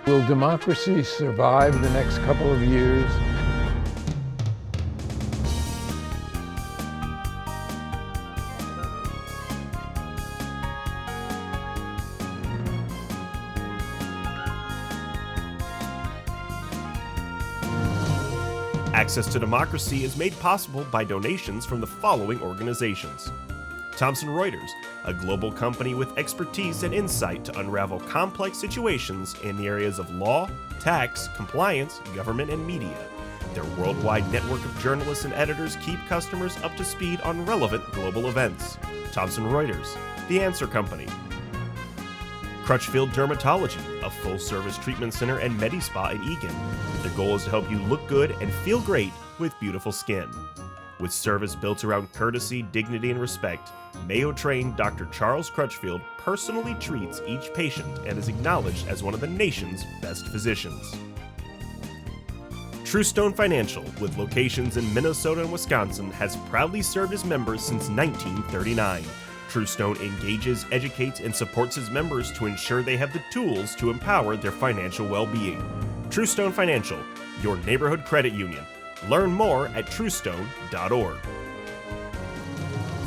Will democracy survive the next couple of years? Access to Democracy is made possible by donations from the following organizations. Thomson Reuters, a global company with expertise and insight to unravel complex situations in the areas of law, tax, compliance, government, and media. Their worldwide network of journalists and editors keep customers up to speed on relevant global events. Thomson Reuters, The Answer Company. Crutchfield Dermatology, a full-service treatment center and Medi-Spa in Eagan. Their goal is to help you look good and feel great with beautiful skin. With service built around courtesy, dignity, and respect, Mayo-trained Dr. Charles Crutchfield personally treats each patient and is acknowledged as one of the nation's best physicians. Truestone Financial, with locations in Minnesota and Wisconsin, has proudly served its members since 1939. Truestone engages, educates, and supports its members to ensure they have the tools to empower their financial well-being. Truestone Financial, your neighborhood credit union. Learn more at truestone.org.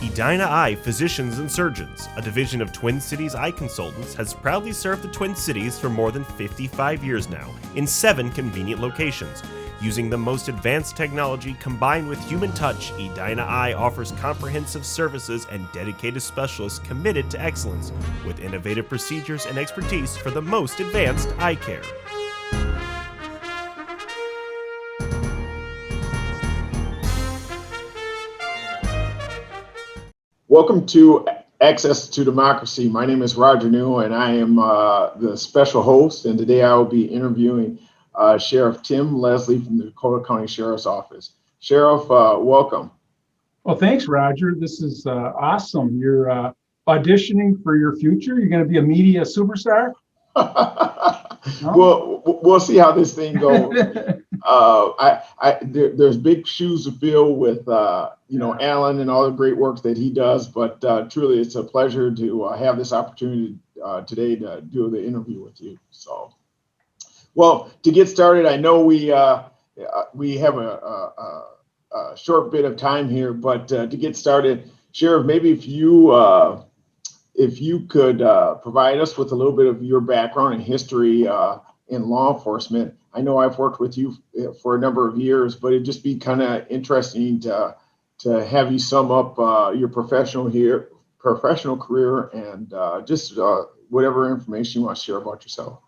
Edina Eye Physicians and Surgeons, a division of Twin Cities Eye Consultants, has proudly served the Twin Cities for more than 55 years now, in 7 convenient locations. Using the most advanced technology combined with human touch, Edina Eye offers comprehensive services and dedicated specialists committed to excellence, with innovative procedures and expertise for the most advanced eye care. Welcome to Access to Democracy. My name is Roger New, and I am the special host. And today I will be interviewing Sheriff Tim Leslie from the Dakota County Sheriff's Office. Sheriff, welcome. Well, thanks, Roger. This is awesome. You're auditioning for your future. You're going to be a media superstar. Well, we'll see how this thing goes. There's big shoes to fill with Alan and all the great work that he does. But truly, it's a pleasure to have this opportunity today to do the interview with you. So. Well, to get started, I know we have a short bit of time here, but to get started, Sheriff, maybe if you could provide us with a little bit of your background and history in law enforcement. I know I've worked with you for a number of years, but it'd just be kind of interesting to have you sum up your professional career and just whatever information you want to share about yourself.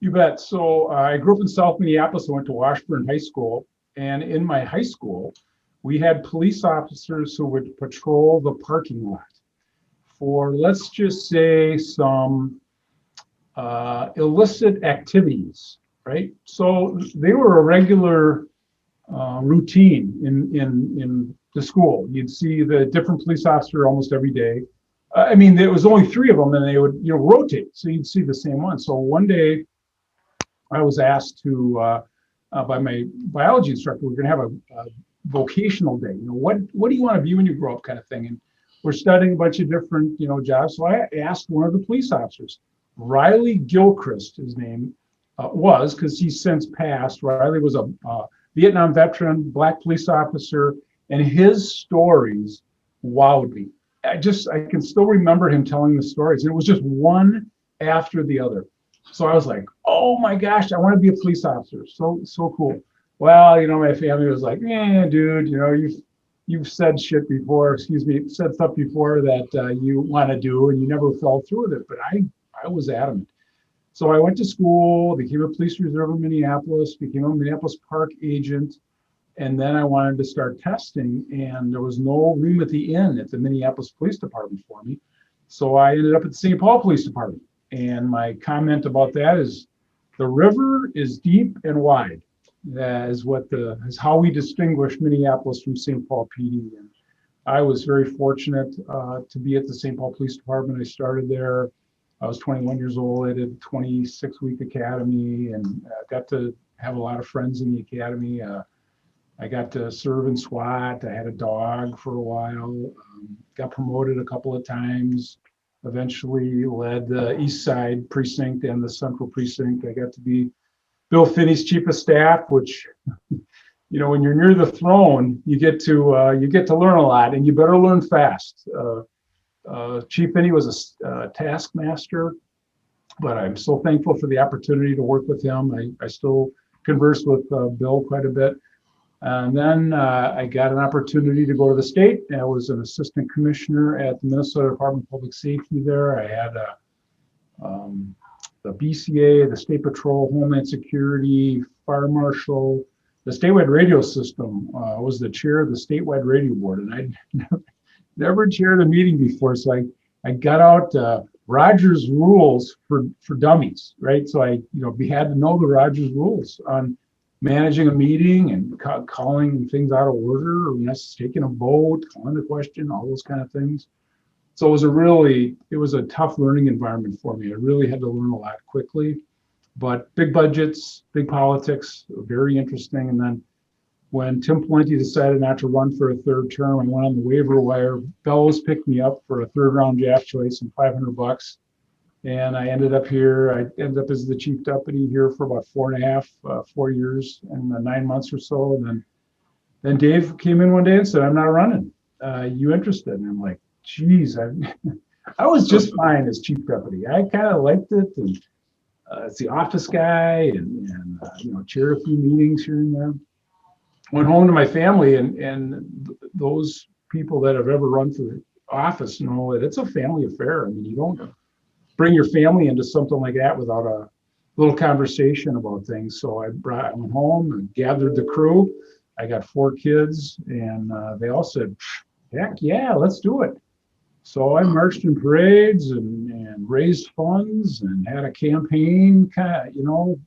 You bet. So I grew up in South Minneapolis. I went to Washburn High School. And in my high school, we had police officers who would patrol the parking lot for, let's just say, some illicit activities, right? So they were a regular routine in the school. You'd see the different police officer almost every day. There was only 3 of them, and they would rotate. So you'd see the same one. So one day, I was asked to, by my biology instructor, we're going to have a vocational day. What do you want to be when you grow up, kind of thing. And we're studying a bunch of different, jobs. So I asked one of the police officers, Riley Gilchrist, his name was, because he's since passed. Riley was a Vietnam veteran, Black police officer, and his stories wowed me. I can still remember him telling the stories. And it was just one after the other. So I was like, oh my gosh, I want to be a police officer. So cool. Well, my family was like, dude, you've said stuff before that you want to do, and you never fell through with it. But I was adamant. So I went to school, became a police reserve in Minneapolis, became a Minneapolis Park agent. And then I wanted to start testing, and there was no room at the inn at the Minneapolis Police Department for me. So I ended up at the St. Paul Police Department. And my comment about that is the river is deep and wide. That is how we distinguish Minneapolis from St. Paul PD. And I was very fortunate to be at the St. Paul Police Department. I started there. I was 21 years old. I did a 26-week academy and got to have a lot of friends in the academy. I got to serve in SWAT. I had a dog for a while. Got promoted a couple of times. eventually led the East Side Precinct and the Central Precinct. I got to be Bill Finney's chief of staff, which, when you're near the throne, you get to learn a lot, and you better learn fast. Chief Finney was a taskmaster, but I'm so thankful for the opportunity to work with him. I still converse with Bill quite a bit. And then I got an opportunity to go to the state. I was an assistant commissioner at the Minnesota Department of Public Safety there. I had the BCA, the State Patrol, Homeland Security, Fire Marshal, the statewide radio system. I was the chair of the statewide radio board, and I'd never chaired a meeting before. So I got out Rogers rules for dummies, right? So I had to know the Rogers rules on managing a meeting and calling things out of order, or taking a vote, calling a question, all those kind of things. So it was a tough learning environment for me. I really had to learn a lot quickly, but big budgets, big politics, very interesting. And then when Tim Pawlenty decided not to run for a third term, I went on the waiver wire. Bellows picked me up for a third round draft choice and $500. And I ended up here. I ended up as the chief deputy here for about 4 years and 9 months or so. And then Dave came in one day and said, "I'm not running. You interested?" And I'm like, "Geez, I was just fine as chief deputy. I kind of liked it, and it's the office guy, and chaired a few meetings here and there." Went home to my family, and those people that have ever run for office know that it's a family affair. I mean, you don't bring your family into something like that without a little conversation about things. So I went home and gathered the crew. I got 4 kids, and they all said, "Heck yeah, let's do it." So I marched in parades and raised funds and had a campaign,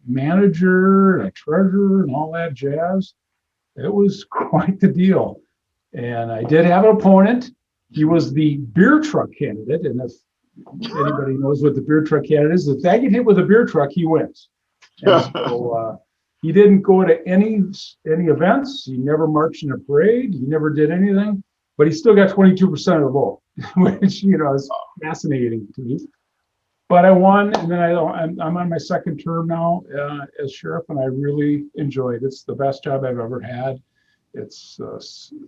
manager, a treasurer, and all that jazz. It was quite the deal. And I did have an opponent. He was the beer truck candidate, and if anybody knows what the beer truck candidate is, if I get hit with a beer truck, he wins. And so he didn't go to any events. He never marched in a parade. He never did anything, but he still got 22% of the vote, which is fascinating to me. But I won, and then I'm on my second term now as sheriff, and I really enjoy it. It's the best job I've ever had. It's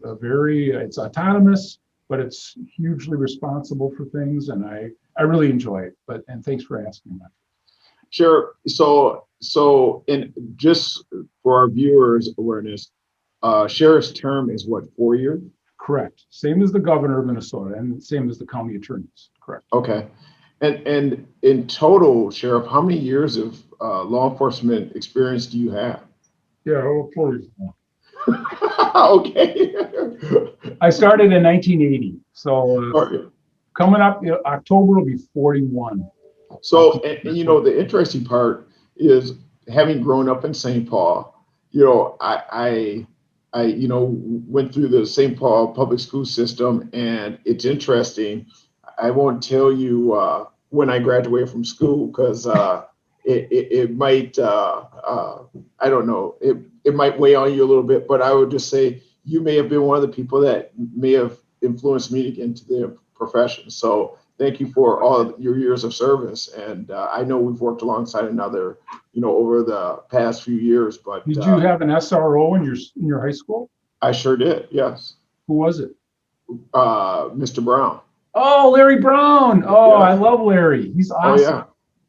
it's autonomous, but it's hugely responsible for things, and I really enjoy it. And thanks for asking that. Sure. So in just for our viewers' awareness, sheriff's term is what, 4 years? Correct. Same as the governor of Minnesota, and same as the county attorneys. Correct. Okay. And in total, Sheriff, how many years of law enforcement experience do you have? Yeah, 4 years. Okay. I started in 1980, so coming up, October will be 41. So, and the interesting part is, having grown up in St. Paul, I went through the St. Paul public school system, and it's interesting. I won't tell you when I graduated from school, because it might, I don't know, it might weigh on you a little bit, but I would just say you may have been one of the people that may have influenced me to get into the profession. So thank you for all of your years of service. And I know we've worked alongside another, over the past few years. But did you have an SRO in your high school? I sure did. Yes. Who was it? Mr. Brown. Oh, Larry Brown. Oh, yeah. I love Larry. He's awesome. Oh,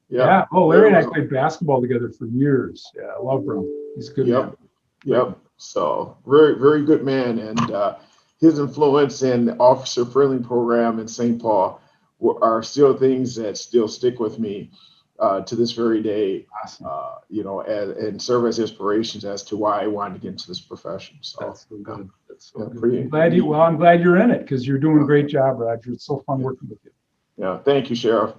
yeah. Oh, Larry and I played basketball together for years. Yeah, I love Brown. He's a good man. Yep. So very, very good man. And his influence in the officer friendly program in St. Paul are still things that still stick with me to this very day. Awesome. And serve as inspirations as to why I wanted to get into this profession. So that's so good. That's so good. Pretty, I'm glad you're in it, because you're doing a great job, Roger. It's so fun working with you. Yeah, thank you, Sheriff.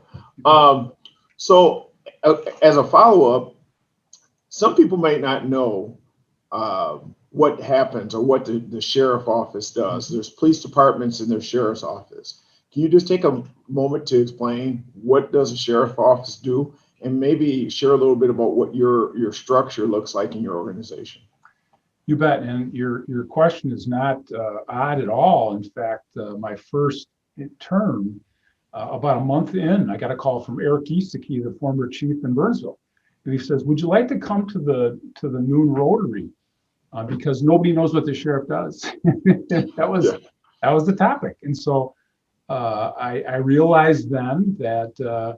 So as a follow-up, some people might not know what happens or what the sheriff office does. There's police departments and there's sheriff's office. Can you just take a moment to explain what does a sheriff office do, and maybe share a little bit about what your structure looks like in your organization? You bet. And your question is not odd at all. In fact, my first term, About a month in, I got a call from Eric Easticke, the former chief in Burnsville. And he says, would you like to come to the noon Rotary? Because nobody knows what the sheriff does. That was the topic. And so I realized then that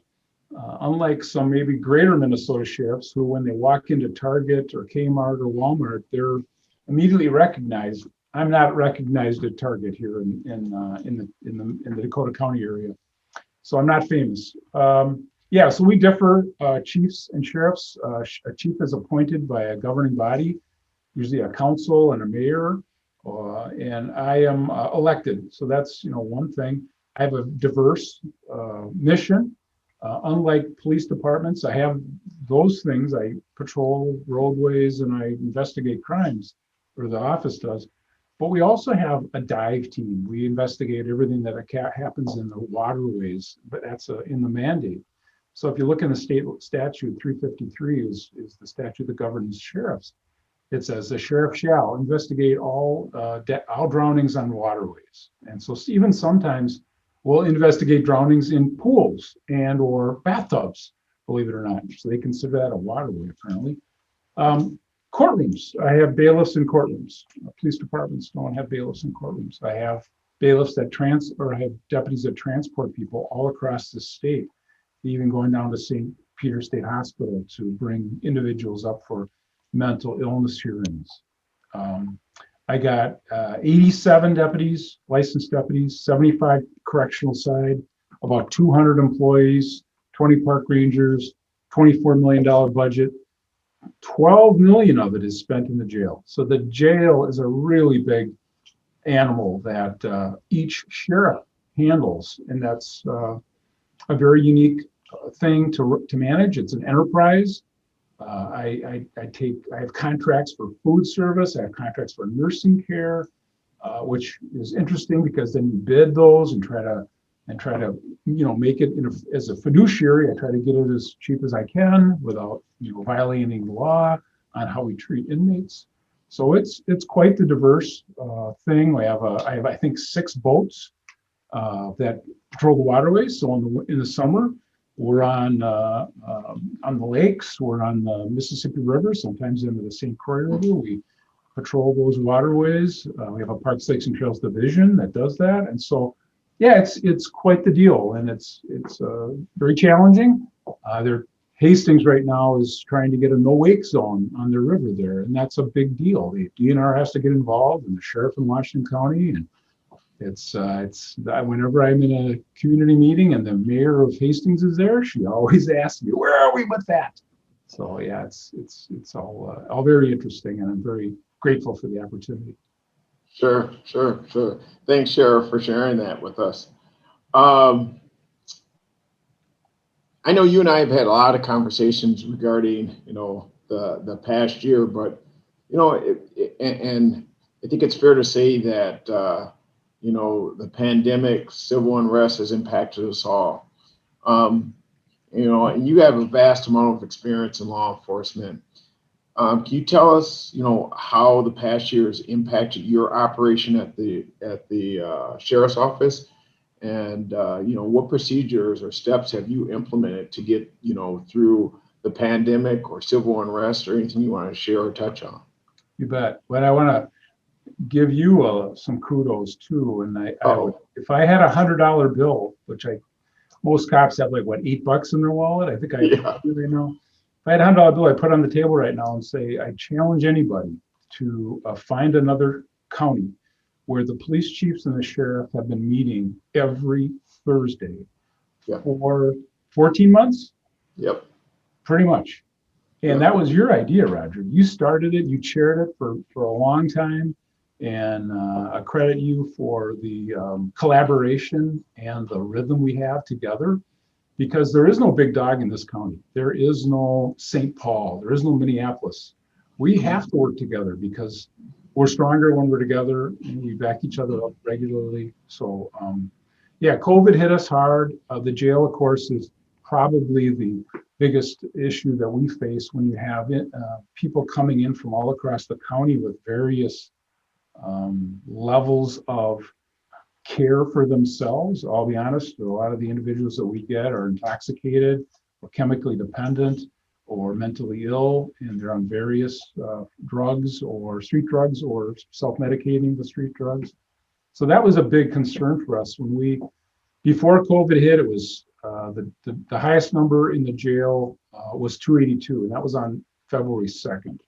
unlike some maybe greater Minnesota sheriffs who, when they walk into Target or Kmart or Walmart, they're immediately recognized. I'm not recognized at Target here in the Dakota County area, so I'm not famous. Yeah, so we differ, chiefs and sheriffs. A chief is appointed by a governing body, usually a council and a mayor, and I am elected. So that's one thing. I have a diverse mission. Unlike police departments, I have those things. I patrol roadways and I investigate crimes, or the office does. But we also have a dive team. We investigate everything that happens in the waterways, but that's in the mandate. So if you look in the state statute, 353 is the statute that governs sheriffs. It says the sheriff shall investigate all drownings on waterways. And so even sometimes we'll investigate drownings in pools and or bathtubs, believe it or not. So they consider that a waterway, apparently. Courtrooms. I have bailiffs in courtrooms. Police departments don't have bailiffs in courtrooms. I have bailiffs that I have deputies that transport people all across the state, even going down to St. Peter State Hospital to bring individuals up for mental illness hearings. I got 87 deputies, licensed deputies, 75 correctional side, about 200 employees, 20 park rangers, $24 million budget. 12 million of it is spent in the jail. So the jail is a really big animal that each sheriff handles, and that's a very unique thing to manage. It's an enterprise. I have contracts for food service. I have contracts for nursing care, which is interesting because then you bid those and try to make it as a fiduciary. I try to get it as cheap as I can without violating the law on how we treat inmates. So it's quite the diverse thing. I have I think 6 boats that patrol the waterways. So in the summer, we're on the lakes. We're on the Mississippi River, sometimes into the St. Croix River. We patrol those waterways. We have a Parks, Lakes, and Trails division that does that. And so, yeah, it's quite the deal, and it's very challenging. Hastings right now is trying to get a no-wake zone on their river there, and that's a big deal. The DNR has to get involved, and the sheriff in Washington County, and it's whenever I'm in a community meeting and the mayor of Hastings is there, she always asks me, "Where are we with that?" So yeah, it's all very interesting, and I'm very grateful for the opportunity. Sure. Thanks, Sheriff, for sharing that with us. I know you and I have had a lot of conversations regarding, the past year, but, and I think it's fair to say that, the pandemic, civil unrest has impacted us all. And you have a vast amount of experience in law enforcement. Can you tell us, how the past year has impacted your operation at the sheriff's office, and what procedures or steps have you implemented to get through the pandemic or civil unrest, or anything you want to share or touch on? You bet. But I want to give you some kudos too. And if I had $100 bill, which most cops have like $8 in their wallet. I think I right now. If I had $100 bill, I put it on the table right now and say, I challenge anybody to find another county where the police chiefs and the sheriff have been meeting every Thursday for 14 months. Yep. Pretty much. And that was your idea, Roger. You started it, you chaired it for a long time. And I credit you for the collaboration and the rhythm we have together, because there is no big dog in this county. There is no St. Paul. There is no Minneapolis. We have to work together because we're stronger when we're together, and we back each other up regularly. So, COVID hit us hard. The jail, of course, is probably the biggest issue that we face when you have people coming in from all across the county with various levels of care for themselves. I'll be honest, a lot of the individuals that we get are intoxicated or chemically dependent or mentally ill, and they're on various drugs or street drugs or self-medicating with street drugs. So that was a big concern for us when before COVID hit. It was the highest number in the jail was 282, and that was on February 2nd.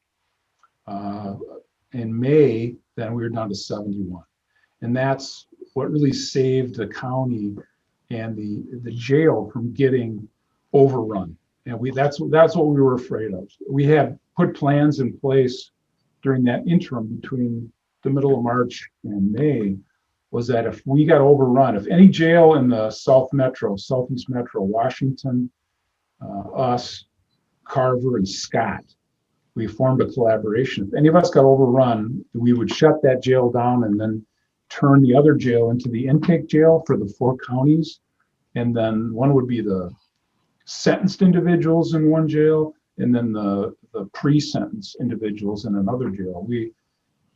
In May, then we were down to 71. And that's what really saved the county and the jail from getting overrun. And that's what we were afraid of. We had put plans in place during that interim between the middle of March and May, was that if we got overrun, if any jail in the Southeast Metro, Washington, us, Carver, and Scott, we formed a collaboration. If any of us got overrun, we would shut that jail down and then turn the other jail into the intake jail for the 4 counties. And then one would be the sentenced individuals in one jail, and then the pre-sentence individuals in another jail.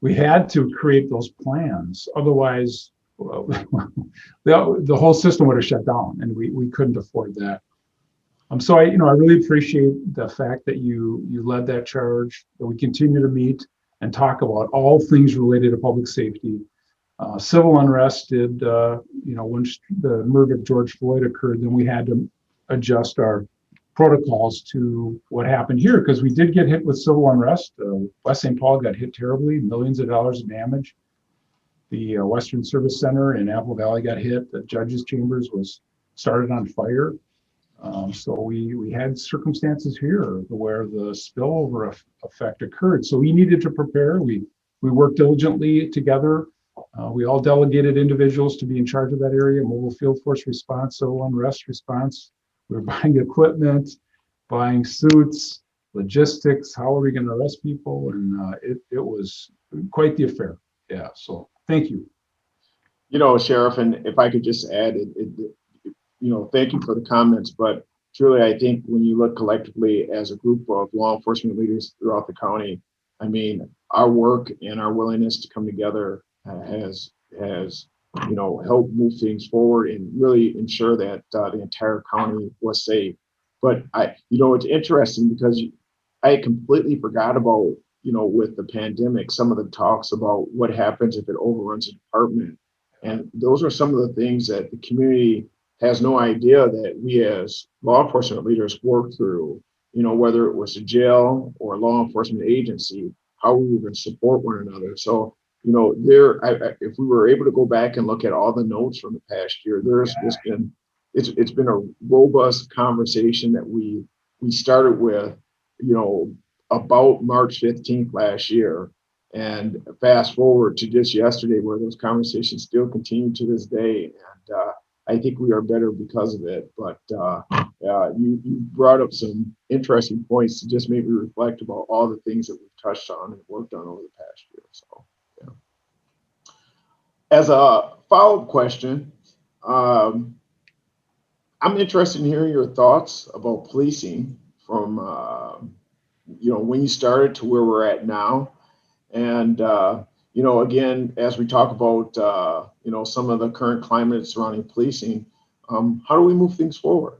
We had to create those plans. Otherwise, the whole system would have shut down, and we couldn't afford that. So I really appreciate the fact that you led that charge, that we continue to meet and talk about all things related to public safety. Civil unrest did, when the murder of George Floyd occurred, then we had to adjust our protocols to what happened here, because we did get hit with civil unrest. West St. Paul got hit terribly, millions of dollars of damage. The Western Service Center in Apple Valley got hit. The judges' chambers was started on fire. So we had circumstances here where the spillover effect occurred. So we needed to prepare. We worked diligently together. We all delegated individuals to be in charge of that area: mobile field force response, civil unrest response. We were buying equipment, buying suits, logistics. How are we going to arrest people? And it was quite the affair. Yeah. So thank you. Sheriff, and if I could just add, thank you for the comments, but truly, I think when you look collectively as a group of law enforcement leaders throughout the county, I mean, our work and our willingness to come together has helped move things forward and really ensure that the entire county was safe. But it's interesting because I completely forgot about, with the pandemic, some of the talks about what happens if it overruns a department. And those are some of the things that the community has no idea that we as law enforcement leaders work through, whether it was a jail or a law enforcement agency, how we were going to support one another. So, if we were able to go back and look at all the notes from the past year, it's been a robust conversation that we started with, about March 15th last year, and fast forward to just yesterday, where those conversations still continue to this day. And I think we are better because of it. But you brought up some interesting points to just make me reflect about all the things that we've touched on and worked on over the past year. So, yeah. As a follow-up question, I'm interested in hearing your thoughts about policing from when you started to where we're at now. And again, as we talk about some of the current climate surrounding policing, how do we move things forward?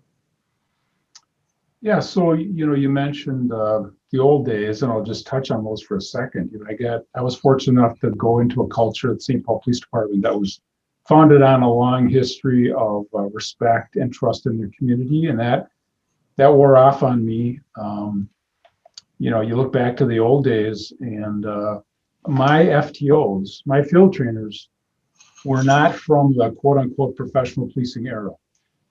Yeah, so you mentioned the old days, and I'll just touch on those for a second. I was fortunate enough to go into a culture at St. Paul Police Department that was founded on a long history of respect and trust in their community, and that wore off on me. You look back to the old days, and my FTOs, my field trainers, were not from the quote unquote professional policing era.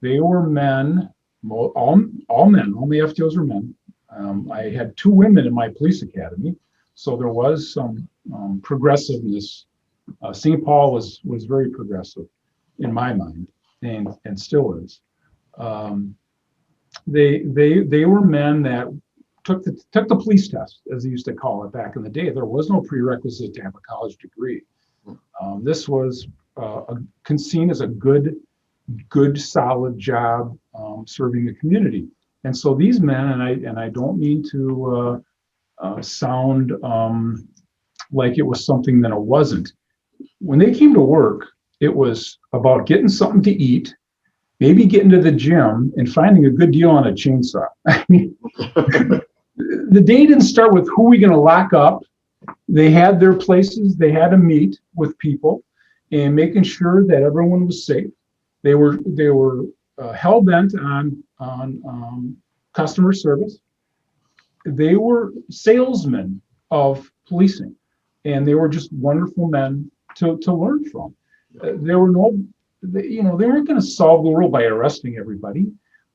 They were men, all men, all my FTOs were men. I had 2 women in my police academy, so there was some progressiveness. St. Paul was very progressive in my mind, and still is. They were men that took the police test, as they used to call it back in the day. There was no prerequisite to have a college degree. This was seen as a good, solid job serving the community. And so these men, and I don't mean to sound like it was something that it wasn't. When they came to work, it was about getting something to eat, maybe getting to the gym and finding a good deal on a chainsaw. I mean, the day didn't start with who are we going to lock up. They had their places. They had to meet with people and making sure that everyone was safe. They were hell bent on customer service. They were salesmen of policing, and they were just wonderful men to learn from. There were no, they weren't going to solve the world by arresting everybody.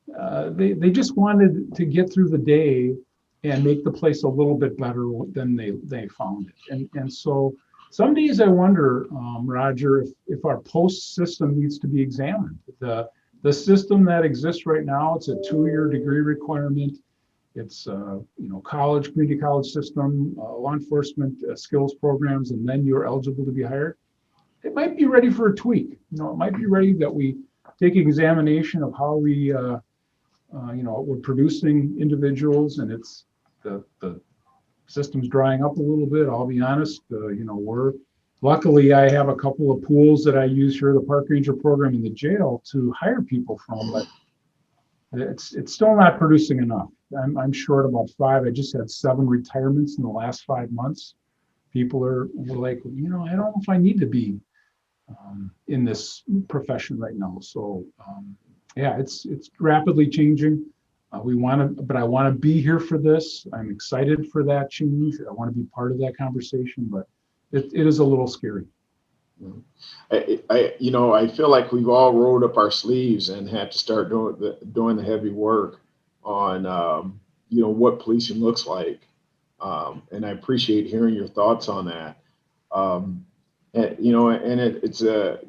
They just wanted to get through the day and make the place a little bit better than they found it. And so some days I wonder, Roger, if our post system needs to be examined. The system that exists right now, it's a 2-year degree requirement. It's college, community college system, law enforcement skills programs, and then you're eligible to be hired. It might be ready for a tweak. It might be ready that we take an examination of how we're producing individuals, and it's the system's drying up a little bit. I'll be honest. Luckily I have a couple of pools that I use here, the park ranger program in the jail, to hire people from, but it's still not producing enough. I'm short about 5. I just had 7 retirements in the last 5 months. People were like, I don't know if I need to be in this profession right now. So it's rapidly changing. But I want to be here for this. I'm excited for that change. I want to be part of that conversation, but it is a little scary. I feel like we've all rolled up our sleeves and had to start doing the heavy work on what policing looks like, and I appreciate hearing your thoughts on that. It's the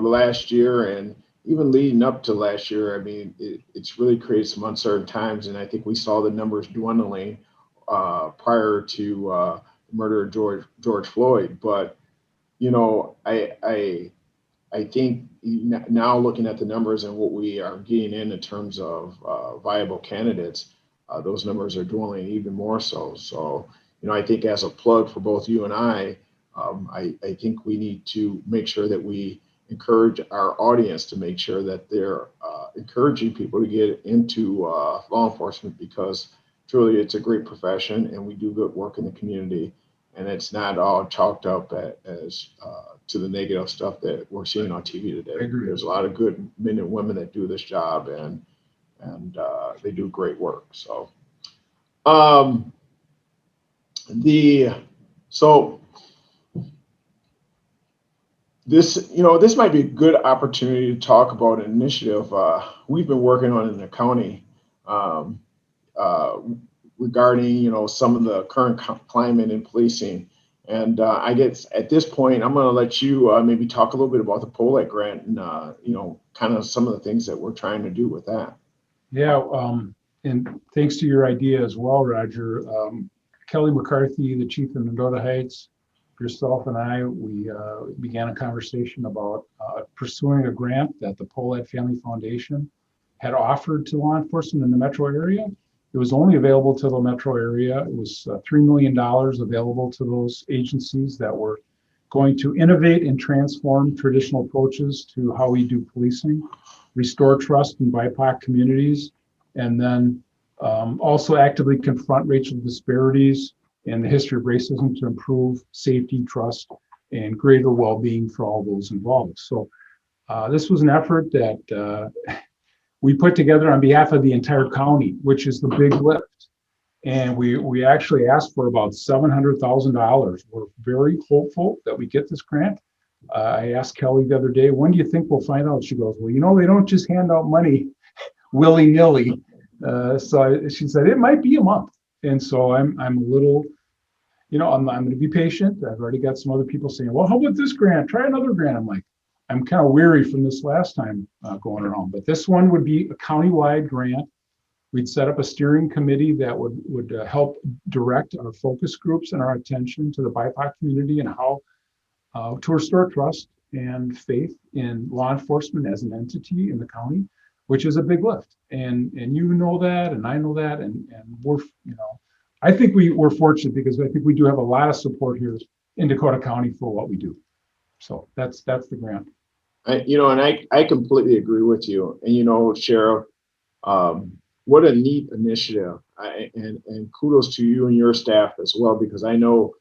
last year and even leading up to last year. I mean, it's really created some uncertain times, and I think we saw the numbers dwindling prior to the murder of George Floyd. But I think now looking at the numbers and what we are getting in terms of viable candidates, those numbers are dwindling even more so. So, I think as a plug for both you and I think we need to make sure that we encourage our audience to make sure that they're encouraging people to get into law enforcement, because truly it's a great profession and we do good work in the community. And it's not all chalked up as to the negative stuff that we're seeing on TV today. There's a lot of good men and women that do this job, and they do great work. So, this might be a good opportunity to talk about an initiative we've been working on in the county regarding some of the current climate in policing. And I guess at this point, I'm going to let you maybe talk a little bit about the POLET grant and kind of some of the things that we're trying to do with that. Yeah, and thanks to your idea as well, Roger. Kelly McCarthy, the chief of Dakota Heights, yourself and I, we began a conversation about pursuing a grant that the POLET Family Foundation had offered to law enforcement in the metro area. It was only available to the metro area. It was $3 million available to those agencies that were going to innovate and transform traditional approaches to how we do policing, restore trust in BIPOC communities, and then also actively confront racial disparities and the history of racism to improve safety, trust, and greater well-being for all those involved. So this was an effort that we put together on behalf of the entire county, which is the big lift. And we actually asked for about $700,000. We're very hopeful that we get this grant. I asked Kelly the other day, when do you think we'll find out? She goes, well, they don't just hand out money willy-nilly. So she said, it might be a month. And so I'm a little, I'm going to be patient. I've already got some other people saying, well, how about this grant? Try another grant. I'm kind of weary from this last time going around, but this one would be a countywide grant. We'd set up a steering committee that would help direct our focus groups and our attention to the BIPOC community and how to restore trust and faith in law enforcement as an entity in the county, which is a big lift. And you know that, and I know that, and we're, I think we're fortunate because I think we do have a lot of support here in Dakota County for what we do. So that's the grant. I completely agree with you. And Sheriff, um, what a neat initiative. And kudos to you and your staff as well, because I know,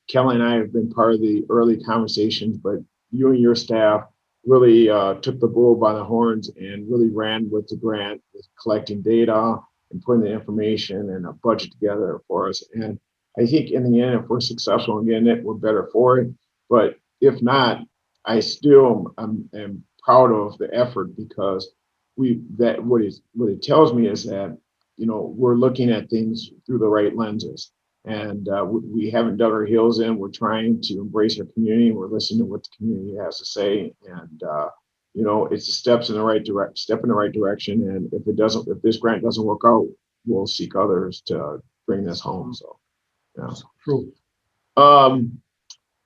Kelly and I have been part of the early conversations, but you and your staff really took the bull by the horns and really ran with the grant, with collecting data and putting the information and a budget together for us. And I think in the end, if we're successful in getting it, we're better for it. But if not, I still am proud of the effort, because what it tells me is that we're looking at things through the right lenses, and we haven't dug our heels in. We're trying to embrace our community. We're listening to what the community has to say, and it's a step in the right direction. And if this grant doesn't work out, we'll seek others to bring this home. So yeah. True.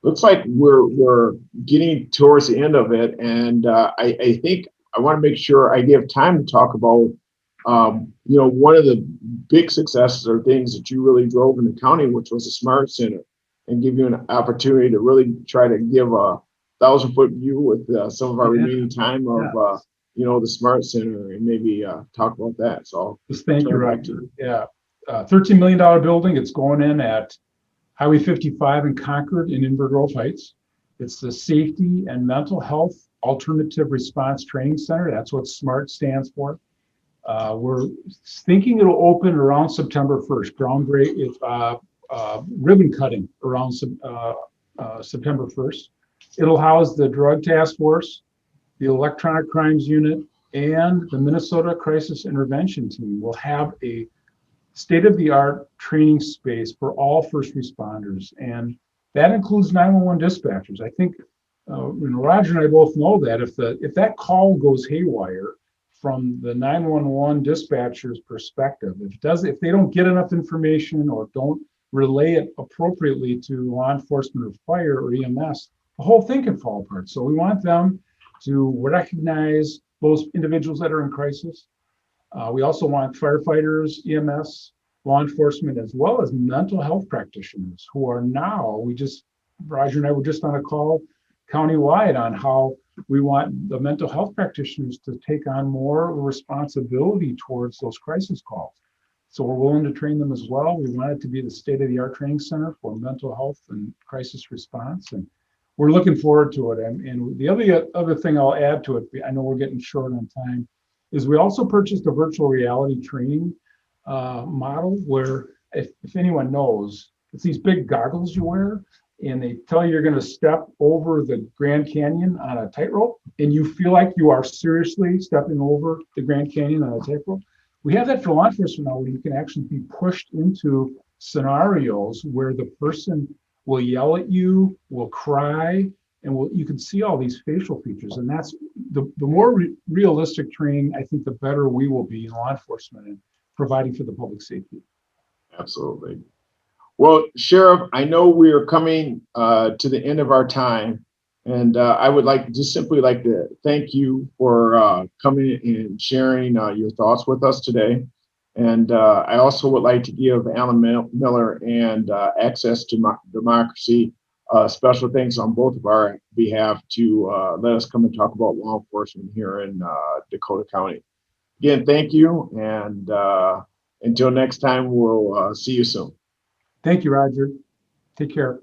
Looks like we're getting towards the end of it, and I think I want to make sure I give time to talk about one of the big successes or things that you really drove in the county, which was the Smart Center, and give you an opportunity to really try to give a 1,000-foot view with some of our remaining time of the Smart Center, and maybe talk about that. So thank you, Roger. Yeah, $13 million building. It's going in at Highway 55 in Concord in Inver Grove Heights. It's the Safety and Mental Health Alternative Response Training Center. That's what SMART stands for. We're thinking it'll open around September 1st. Ribbon cutting around September 1st. It'll house the Drug Task Force, the Electronic Crimes Unit, and the Minnesota Crisis Intervention Team. Will have a state-of-the-art training space for all first responders, and that includes 911 dispatchers. I think Roger and I both know that if that call goes haywire from the 911 dispatcher's perspective, if they don't get enough information or don't relay it appropriately to law enforcement or fire or EMS, the whole thing can fall apart. So we want them to recognize those individuals that are in crisis. We also want firefighters, EMS, law enforcement, as well as mental health practitioners who are now, Roger and I were just on a call countywide on how we want the mental health practitioners to take on more responsibility towards those crisis calls. So we're willing to train them as well. We want it to be the state-of-the-art training center for mental health and crisis response. And we're looking forward to it. And the other thing I'll add to it, I know we're getting short on time, is we also purchased a virtual reality training model where, if anyone knows, it's these big goggles you wear, and they tell you you're going to step over the Grand Canyon on a tightrope, and you feel like you are seriously stepping over the Grand Canyon on a tightrope. We have that for law enforcement now, where you can actually be pushed into scenarios where the person will yell at you, will cry, and you can see all these facial features. And that's the more realistic training, I think, the better we will be in law enforcement and providing for the public safety. Absolutely. Well, Sheriff, I know we are coming to the end of our time, and I would simply like to thank you for coming and sharing your thoughts with us today. And I also would like to give Alan Miller and Access to Democracy special thanks on both of our behalf to let us come and talk about law enforcement here in Dakota County. Again, thank you, and until next time, we'll see you soon. Thank you, Roger. Take care.